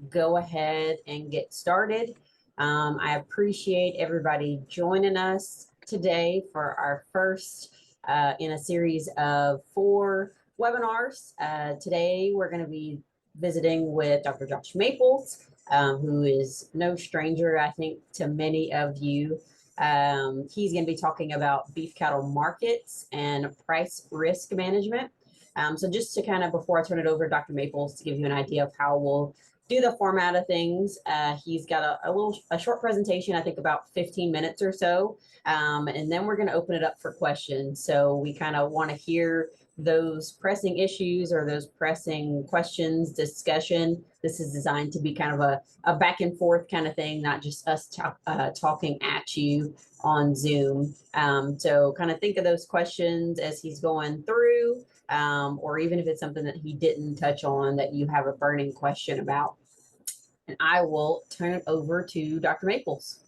Go ahead and get started. I appreciate everybody joining us today for our first in a series of 4 webinars. Today, we're going to be visiting with Dr. Josh Maples, who is no stranger, I think, to many of you. He's going to be talking about beef cattle markets and price risk management. So just to kind of, before I turn it over to Dr. Maples, to give you an idea of how we'll do the format of things, he's got a short presentation, I think about 15 minutes or so, and then we're going to open it up for questions. So we kind of want to hear those pressing issues or those pressing questions, discussion. This is designed to be kind of a back and forth kind of thing, not just us talking at you on Zoom. So kind of think of those questions as he's going through, or even if it's something that he didn't touch on that you have a burning question about. And I will turn it over to Dr. Maples.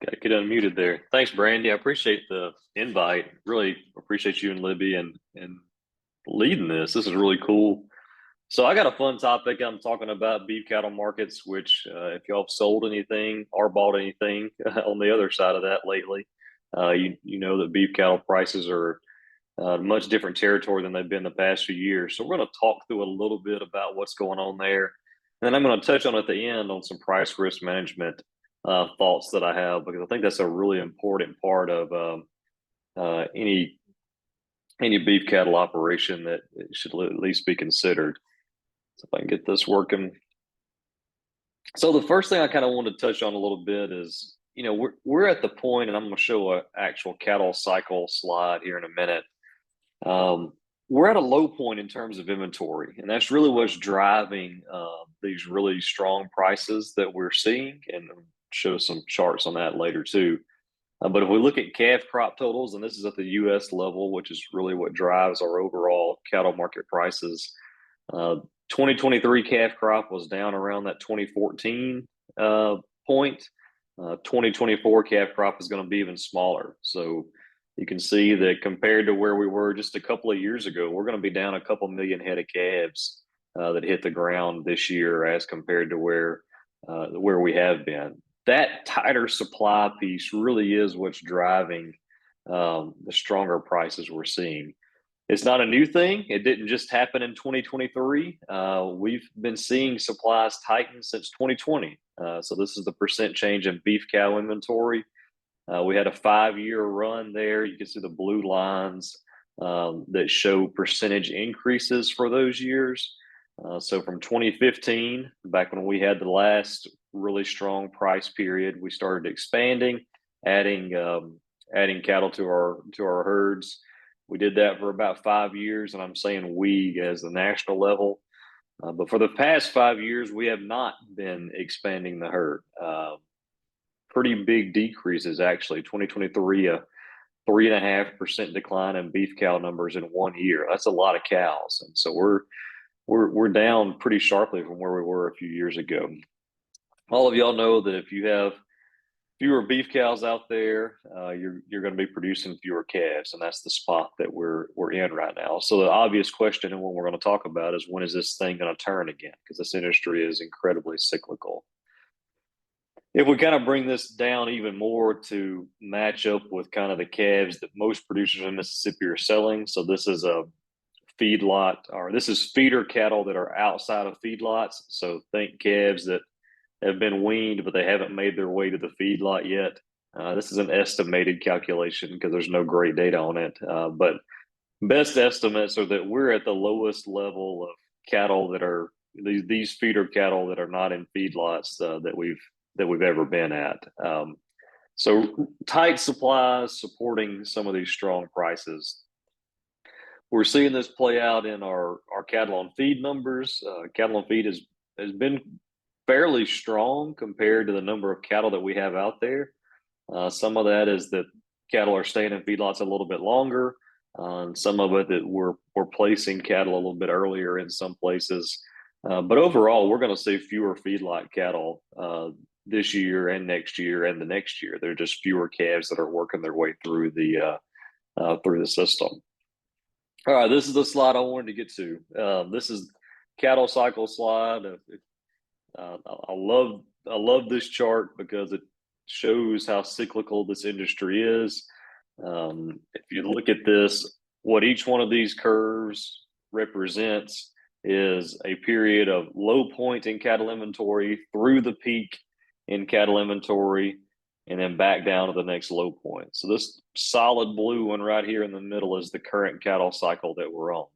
Got to get unmuted there. Thanks, Brandy. I appreciate the invite. Really appreciate you and Libby and leading this. This is really cool. So I got a fun topic. I'm talking about beef cattle markets, which if y'all have sold anything or bought anything on the other side of that lately, you know that beef cattle prices are much different territory than they've been the past few years. So we're going to talk through a little bit about what's going on there. And then I'm going to touch on at the end on some price risk management thoughts that I have, because I think that's a really important part of any beef cattle operation that should at least be considered. So if I can get this working. So the first thing I kind of want to touch on a little bit is, you know, we're at the point, and I'm going to show an actual cattle cycle slide here in a minute. We're at a low point in terms of inventory, and that's really what's driving these really strong prices that we're seeing, and I'll show some charts on that later too. But if we look at calf crop totals, and this is at the U.S. level, which is really what drives our overall cattle market prices, 2023 calf crop was down around that 2014 point. 2024 calf crop is going to be even smaller. So you can see that compared to where we were just a couple of years ago, we're going to be down a couple million head of calves that hit the ground this year as compared to where we have been. That tighter supply piece really is what's driving the stronger prices we're seeing. It's not a new thing. It didn't just happen in 2023. We've been seeing supplies tighten since 2020. So this is the percent change in beef cow inventory. We had a 5-year run there. You can see the blue lines that show percentage increases for those years. So from 2015, back when we had the last really strong price period, we started expanding, adding cattle to our herds. We did that for about 5 years, and I'm saying we as the national level. But for the past 5 years, we have not been expanding the herd. Pretty big decreases, actually. 2023, a 3.5% decline in beef cow numbers in 1 year. That's a lot of cows, and so we're down pretty sharply from where we were a few years ago. All of y'all know that if you have fewer beef cows out there, you're going to be producing fewer calves, and that's the spot that we're in right now. So the obvious question, and what we're going to talk about, is when is this thing going to turn again? Because this industry is incredibly cyclical. If we kind of bring this down even more to match up with kind of the calves that most producers in Mississippi are selling, so this is a feedlot, or this is feeder cattle that are outside of feedlots. So think calves that have been weaned, but they haven't made their way to the feedlot yet. This is an estimated calculation because there's no great data on it. But best estimates are that we're at the lowest level of cattle that are these feeder cattle that are not in feedlots that we've ever been at. So tight supplies supporting some of these strong prices. We're seeing this play out in our cattle on feed numbers. Cattle on feed has been fairly strong compared to the number of cattle that we have out there. Some of that is that cattle are staying in feedlots a little bit longer. Some of it that we're placing cattle a little bit earlier in some places. But overall, we're going to see fewer feedlot cattle this year and next year and the next year. There are just fewer calves that are working their way through the system. All right, this is the slide I wanted to get to. This is cattle cycle slide. I love this chart because it shows how cyclical this industry is. If you look at this, what each one of these curves represents is a period of low point in cattle inventory through the peak in cattle inventory, and then back down to the next low point. So this solid blue one right here in the middle is the current cattle cycle that we're on.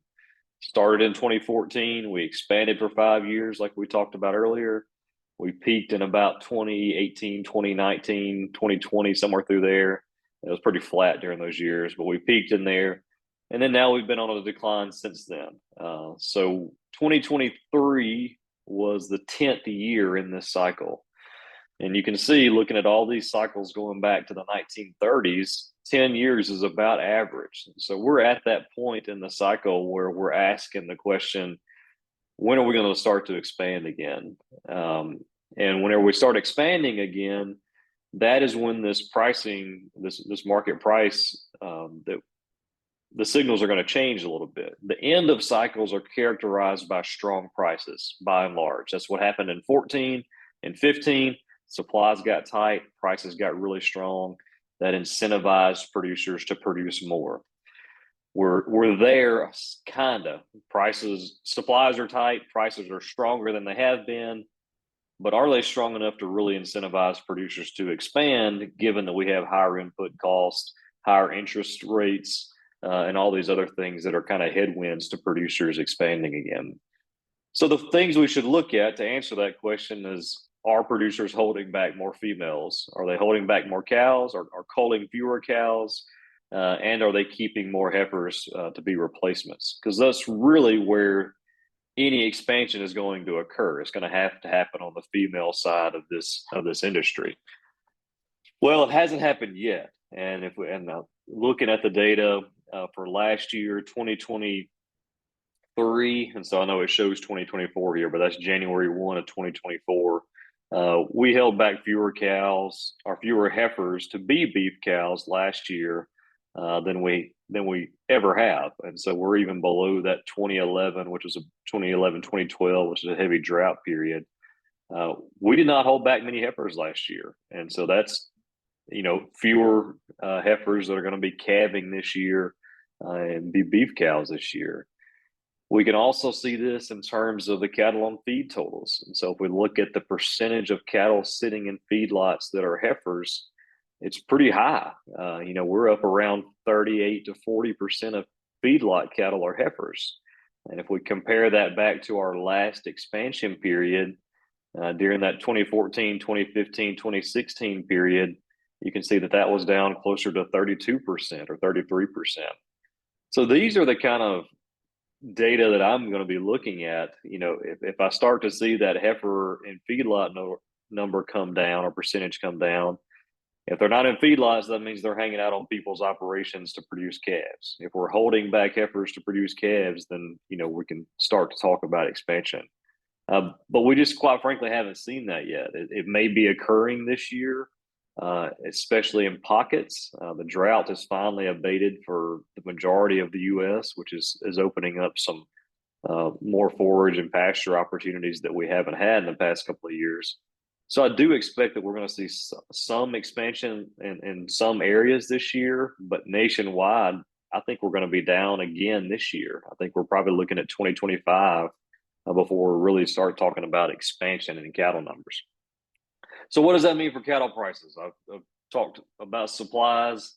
Started in 2014, we expanded for 5 years, like we talked about earlier. We peaked in about 2018, 2019, 2020, somewhere through there. It was pretty flat during those years, but we peaked in there. And then now we've been on a decline since then. So 2023 was the 10th year in this cycle. And you can see, looking at all these cycles going back to the 1930s, 10 years is about average. So we're at that point in the cycle where we're asking the question, when are we going to start to expand again? And whenever we start expanding again, that is when this pricing, this market price, that the signals are going to change a little bit. The end of cycles are characterized by strong prices, by and large. That's what happened in 14 and 15. Supplies got tight, prices got really strong. That incentivized producers to produce more. We're there, kind of. Prices, supplies are tight, prices are stronger than they have been, but are they strong enough to really incentivize producers to expand, given that we have higher input costs, higher interest rates, and all these other things that are kind of headwinds to producers expanding again? So the things we should look at to answer that question is, are producers holding back more females? Are they holding back more cows? Are culling fewer cows? And are they keeping more heifers to be replacements? Because that's really where any expansion is going to occur. It's going to have to happen on the female side of this industry. Well, it hasn't happened yet. And if we looking at the data for last year, 2023, and so I know it shows 2024 here, but that's January 1 of 2024. We held back fewer cows or fewer heifers to be beef cows last year than we ever have, and so we're even below that 2011, which was a 2012, which is a heavy drought period. We did not hold back many heifers last year, and so that's fewer heifers that are going to be calving this year and be beef cows this year. We can also see this in terms of the cattle on feed totals. And so if we look at the percentage of cattle sitting in feedlots that are heifers, it's pretty high. We're up around 38 to 40% of feedlot cattle are heifers. And if we compare that back to our last expansion period, during that 2014, 2015, 2016 period, you can see that was down closer to 32% or 33%. So these are the kind of data that I'm going to be looking at. If I start to see that heifer and feedlot number come down or percentage come down, if they're not in feedlots, that means they're hanging out on people's operations to produce calves. If we're holding back heifers to produce calves, then we can start to talk about expansion. But we just, quite frankly, haven't seen that yet. It may be occurring this year, especially in pockets. The drought has finally abated for the majority of the U.S., which is opening up some more forage and pasture opportunities that we haven't had in the past couple of years. So I do expect that we're going to see some expansion in some areas this year, but nationwide, I think we're going to be down again this year. I think we're probably looking at 2025 before we really start talking about expansion in cattle numbers. So what does that mean for cattle prices? I've talked about supplies.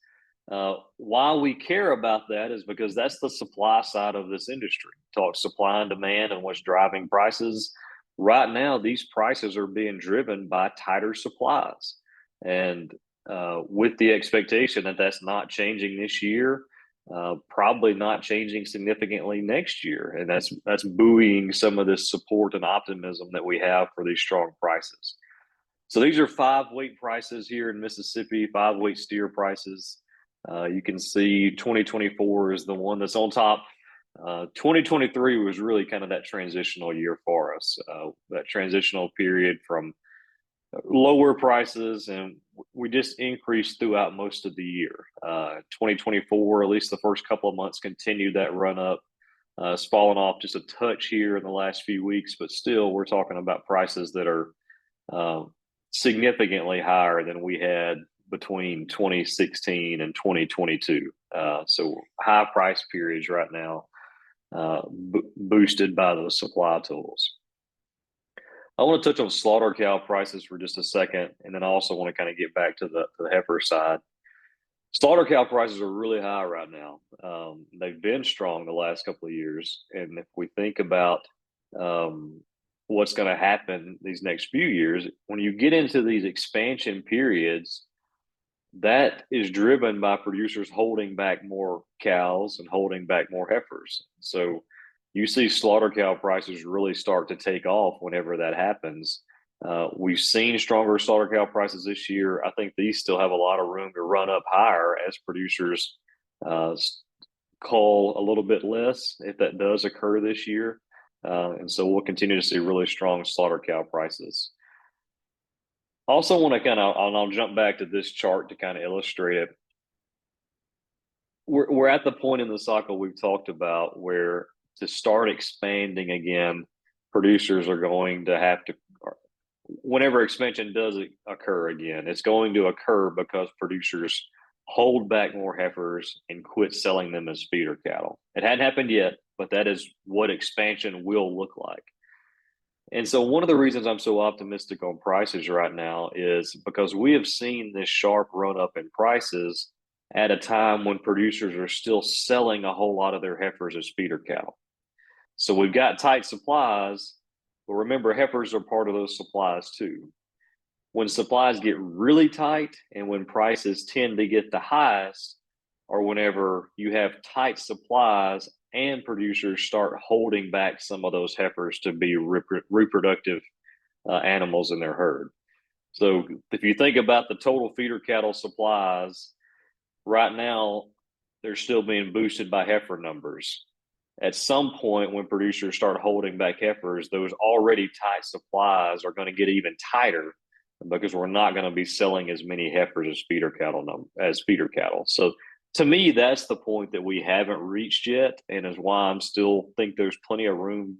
Why we care about that is because that's the supply side of this industry. Talk supply and demand and what's driving prices. Right now, these prices are being driven by tighter supplies. And with the expectation that that's not changing this year, probably not changing significantly next year. And that's buoying some of this support and optimism that we have for these strong prices. So these are 5-weight prices here in Mississippi, 5-weight steer prices. You can see 2024 is the one that's on top. 2023 was really kind of that transitional year for us, that transitional period from lower prices, and we just increased throughout most of the year. 2024, at least the first couple of months, continued that run up. It's fallen off just a touch here in the last few weeks, but still, we're talking about prices that are significantly higher than we had between 2016 and 2022. So high price periods right now, boosted by those supply tools. I want to touch on slaughter cow prices for just a second, and then I also want to kind of get back to the heifer side. Slaughter cow prices are really high right now. They've been strong the last couple of years, and if we think about what's going to happen these next few years, when you get into these expansion periods, that is driven by producers holding back more cows and holding back more heifers. So you see slaughter cow prices really start to take off whenever that happens. We've seen stronger slaughter cow prices this year. I think these still have a lot of room to run up higher as producers cull a little bit less, if that does occur this year. And so we'll continue to see really strong slaughter cow prices. Also want to I'll jump back to this chart to kind of illustrate it. We're at the point in the cycle we've talked about where to start expanding again, producers are going to have to, whenever expansion does occur again, it's going to occur because producers hold back more heifers and quit selling them as feeder cattle. It hadn't happened yet, but that is what expansion will look like. And so one of the reasons I'm so optimistic on prices right now is because we have seen this sharp run up in prices at a time when producers are still selling a whole lot of their heifers as feeder cattle. So we've got tight supplies, but remember, heifers are part of those supplies too. When supplies get really tight and when prices tend to get the highest, or whenever you have tight supplies and producers start holding back some of those heifers to be reproductive animals in their herd. So if you think about the total feeder cattle supplies, right now, they're still being boosted by heifer numbers. At some point, when producers start holding back heifers, those already tight supplies are going to get even tighter because we're not going to be selling as many heifers as feeder cattle. So to me, that's the point that we haven't reached yet, and is why I'm still think there's plenty of room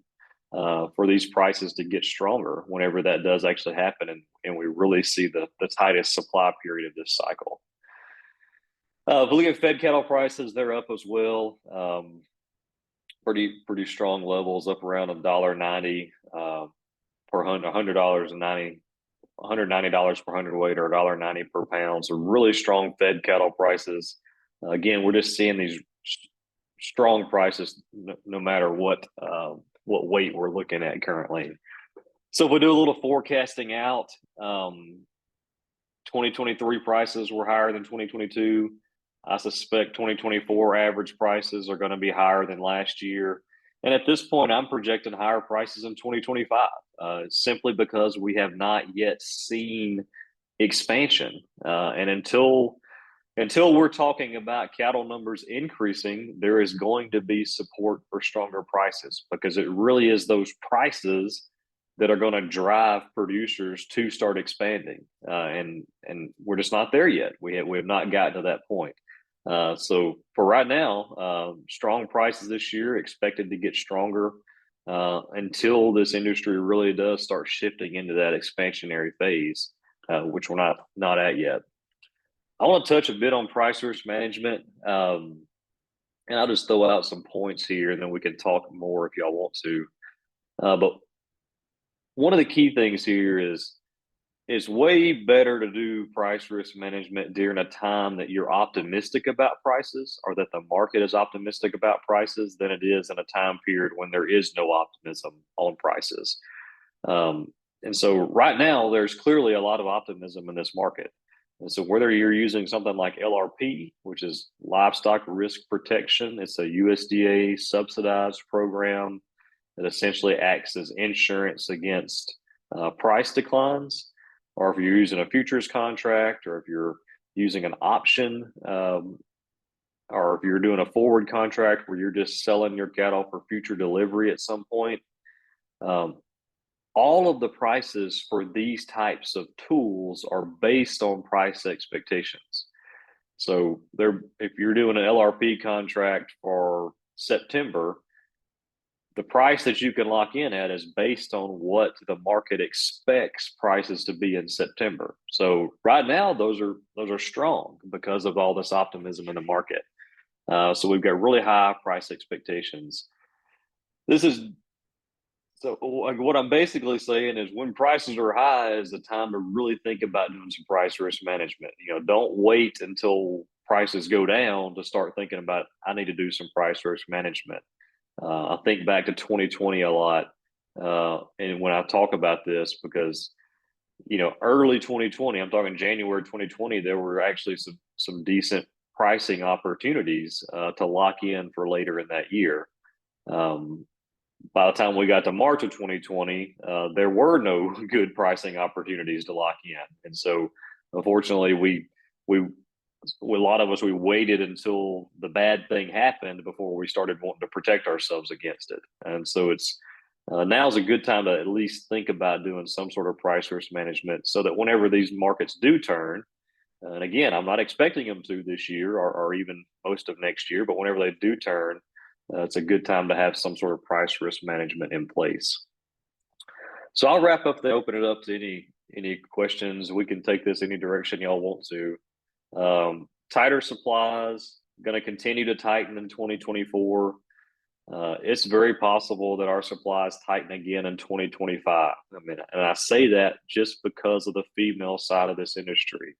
for these prices to get stronger whenever that does actually happen, and we really see the tightest supply period of this cycle. If we look at fed cattle prices, they're up as well. Pretty strong levels, up around $1.90 per $190 per hundredweight, or $1.90 per pound. So really strong fed cattle prices. Again, we're just seeing these strong prices no matter what weight we're looking at currently. So if we do a little forecasting out, 2023 prices were higher than 2022. I suspect 2024 average prices are going to be higher than last year. And at this point, I'm projecting higher prices in 2025, simply because we have not yet seen expansion. And until we're talking about cattle numbers increasing, there is going to be support for stronger prices, because it really is those prices that are going to drive producers to start expanding. And we're just not there yet. We have not gotten to that point. So for right now, strong prices this year, expected to get stronger until this industry really does start shifting into that expansionary phase, which we're not at yet. I want to touch a bit on price risk management, and I'll just throw out some points here, and then we can talk more if y'all want to. But one of the key things here is it's way better to do price risk management during a time that you're optimistic about prices, or that the market is optimistic about prices, than it is in a time period when there is no optimism on prices. And so right now, there's clearly a lot of optimism in this market. And so whether you're using something like LRP, which is livestock risk protection, it's a USDA subsidized program that essentially acts as insurance against price declines, or if you're using a futures contract, or if you're using an option, or if you're doing a forward contract where you're just selling your cattle for future delivery at some point, all of the prices for these types of tools are based on price expectations. So if you're doing an LRP contract for September, the price that you can lock in at is based on what the market expects prices to be in September. So right now, those are strong because of all this optimism in the market. So we've got really high price expectations. So what I'm basically saying is when prices are high is the time to really think about doing some price risk management. Don't wait until prices go down to start thinking about, I need to do some price risk management. I think back to 2020 a lot. And when I talk about this, because, early 2020, I'm talking January 2020, there were actually some decent pricing opportunities to lock in for later in that year. By the time we got to March of 2020, there were no good pricing opportunities to lock in. And so unfortunately, a lot of us, we waited until the bad thing happened before we started wanting to protect ourselves against it. And so now's a good time to at least think about doing some sort of price risk management so that whenever these markets do turn, and again, I'm not expecting them to this year or even most of next year, but whenever they do turn, it's a good time to have some sort of price risk management in place. So I'll wrap up open it up to any questions. We can take this any direction y'all want to. Tighter supplies, going to continue to tighten in 2024. It's very possible that our supplies tighten again in 2025. And I say that just because of the female side of this industry.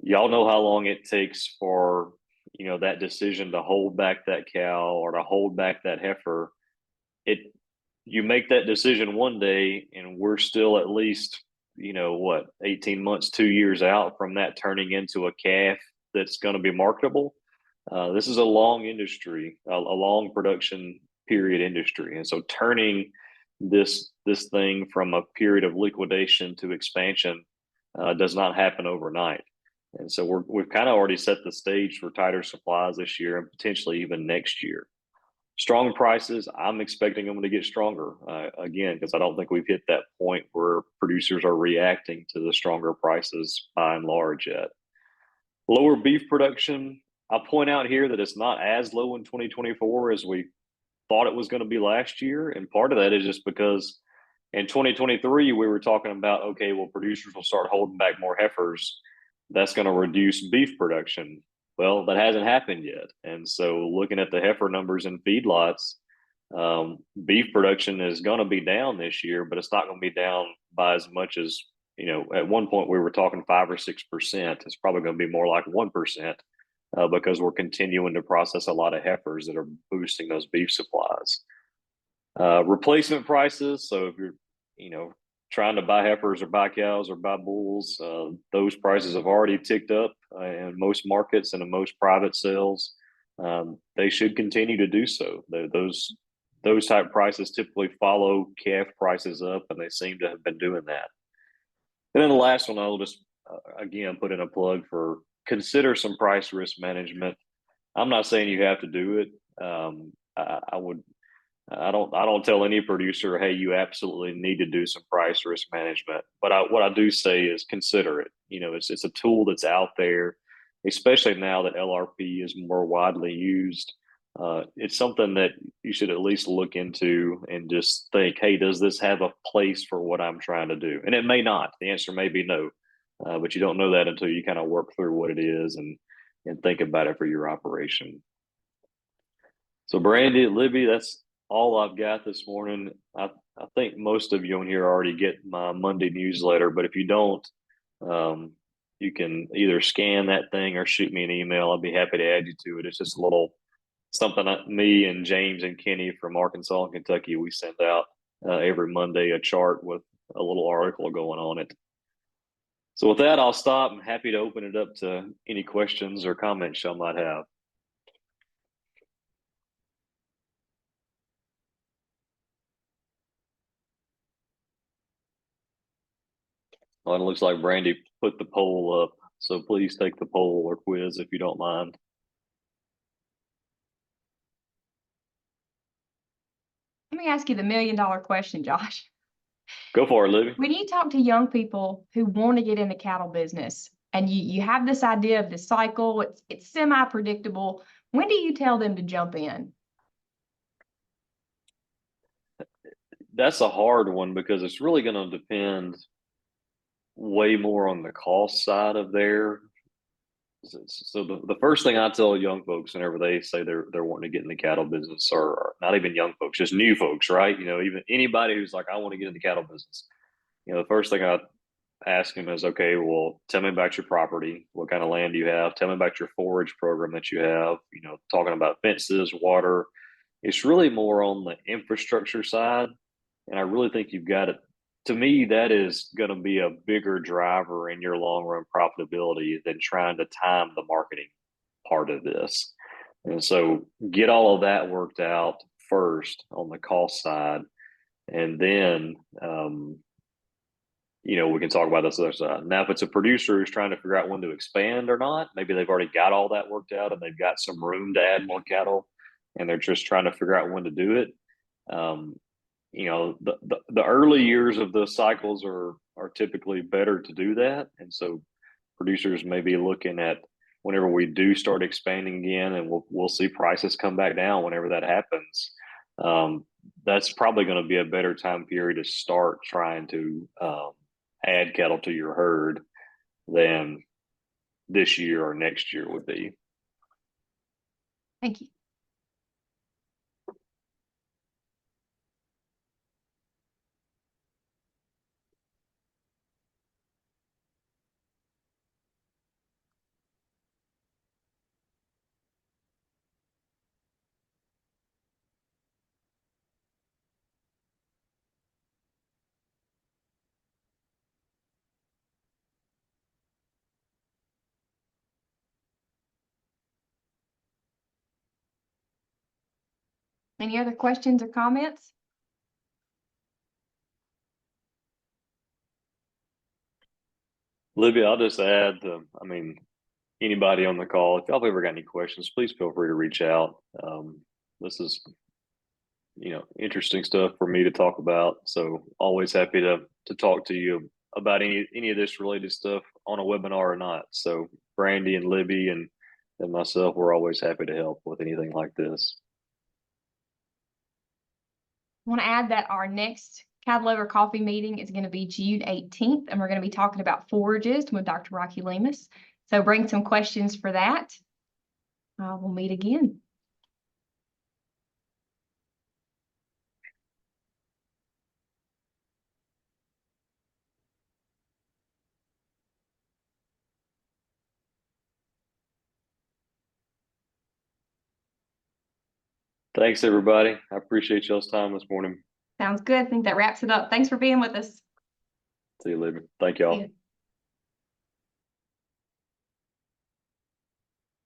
Y'all know how long it takes for that decision to hold back that cow or to hold back that heifer. You make that decision one day, and we're still at least 18 months, 2 years out from that turning into a calf that's going to be marketable. This is a long industry, a long production period industry, and so turning this thing from a period of liquidation to expansion does not happen overnight. And so we've kind of already set the stage for tighter supplies this year and potentially even next year. Strong prices, I'm expecting them to get stronger again, because I don't think we've hit that point where producers are reacting to the stronger prices by and large yet. Lower beef production, I'll point out here that it's not as low in 2024 as we thought it was going to be last year. And part of that is just because in 2023, we were talking about, okay, well, producers will start holding back more heifers. That's going to reduce beef production. Well, that hasn't happened yet. And so looking at the heifer numbers in feedlots, beef production is going to be down this year, but it's not going to be down by as much as, at one point we were talking 5 or 6%. It's probably going to be more like 1% because we're continuing to process a lot of heifers that are boosting those beef supplies. Replacement prices. So if you're, trying to buy heifers or buy cows or buy bulls, those prices have already ticked up in most markets and in most private sales. They should continue to do so. Those type prices typically follow calf prices up, and they seem to have been doing that. And then the last one, I'll just again put in a plug for consider some price risk management. I'm not saying you have to do it. I don't tell any producer, hey, you absolutely need to do some price risk management. But what I do say is consider it. It's a tool that's out there, especially now that LRP is more widely used. It's something that you should at least look into and just think, hey, does this have a place for what I'm trying to do? And it may not. The answer may be no, but you don't know that until you kind of work through what it is and think about it for your operation. So Brandy, Libby, that's all I've got this morning. I think most of you on here already get my Monday newsletter, but if you don't, you can either scan that thing or shoot me an email. I'll be happy to add you to it. It's just a little something that me and James and Kenny from Arkansas and Kentucky, we send out every Monday, a chart with a little article going on it. So with that, I'll stop. I'm happy to open it up to any questions or comments y'all might have. Well, it looks like Brandy put the poll up, so please take the poll or quiz if you don't mind. Let me ask you the $1 million question, Josh. Go for it, Libby. When you talk to young people who want to get in the cattle business and you have this idea of the cycle, it's semi-predictable, when do you tell them to jump in? That's a hard one because it's really going to depend way more on the cost side of their. So the first thing I tell young folks whenever they say they're wanting to get in the cattle business, or not even young folks, just new folks, right? You know, even anybody who's like, I want to get in the cattle business. You know, the first thing I ask them is, okay, well, tell me about your property. What kind of land do you have? Tell me about your forage program that you have. You know, talking about fences, water. It's really more on the infrastructure side. And I really think you've got it. To me, that is going to be a bigger driver in your long run profitability than trying to time the marketing part of this. And so get all of that worked out first on the cost side. And then, you know, we can talk about this other side. Now, if it's a producer who's trying to figure out when to expand or not, maybe they've already got all that worked out and they've got some room to add more cattle and they're just trying to figure out when to do it. You know, the early years of the cycles are typically better to do that. And so producers may be looking at whenever we do start expanding again, and we'll see prices come back down whenever that happens. That's probably going to be a better time period to start trying to add cattle to your herd than this year or next year would be. Thank you. Any other questions or comments? Libby, I'll just add, I mean, anybody on the call, if y'all have ever got any questions, please feel free to reach out. This is, you know, interesting stuff for me to talk about. So always happy to talk to you about any of this related stuff on a webinar or not. So Brandy and Libby and myself, we're always happy to help with anything like this. I want to add that our next Cattle Over Coffee meeting is going to be June 18th, and we're going to be talking about forages with Dr. Rocky Lemus. So bring some questions for that. We'll meet again. Thanks, everybody. I appreciate y'all's time this morning. Sounds good. I think that wraps it up. Thanks for being with us. See you later. Thank y'all. See you.